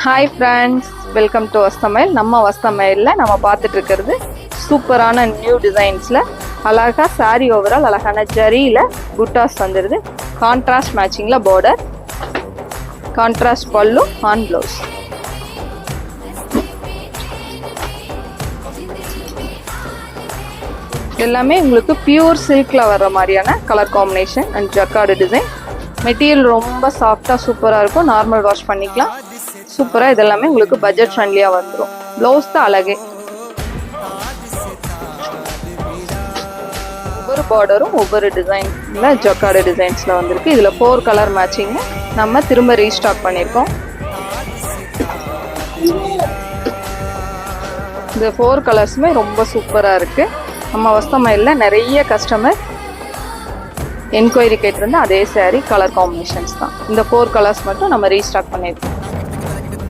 Hi friends, welcome to வஸ்தமைல். நம்ம வஸ்தமைலில் நம்ம பார்த்துட்டு இருக்கிறது சூப்பரான நியூ டிசைன்ஸில் அழகாக சாரீ ஓவரால் அழகான ஜரியில் புட்டாஸ் வந்துடுது. கான்ட்ராஸ்ட் மேட்சிங்கில் பார்டர், கான்ட்ராஸ்ட் பல்லு, ஆன் ப்ளவுஸ். எல்லாமே உங்களுக்கு பியூர் சில்கில் வர்ற மாதிரியான colour combination and jacquard design. Material ரொம்ப சாஃப்டாக சூப்பராக இருக்கும். நார்மல் வாஷ் பண்ணிக்கலாம். சூப்பராக இதெல்லாமே உங்களுக்கு பட்ஜெட் ஃப்ரெண்ட்லியாக வந்துடும். ப்ளவுஸ் தான் அழகே. ஒவ்வொரு பார்டரும் ஒவ்வொரு டிசைனில் ஜக்கார்டு டிசைன்ஸில் வந்திருக்கு. இதில் 4 கலர் மேட்சிங்கு நம்ம திரும்ப ரீஸ்டாக் பண்ணியிருக்கோம். இந்த 4 கலர்ஸுமே ரொம்ப சூப்பராக இருக்குது. நம்ம வஸ்தமைலில் நிறைய கஸ்டமர் என்கொயரி கேட்டிருந்தா அதே சாரீ கலர் காம்பினேஷன்ஸ் தான். இந்த 4 கலர்ஸ் மட்டும் நம்ம ரீஸ்டாக் பண்ணியிருக்கோம்.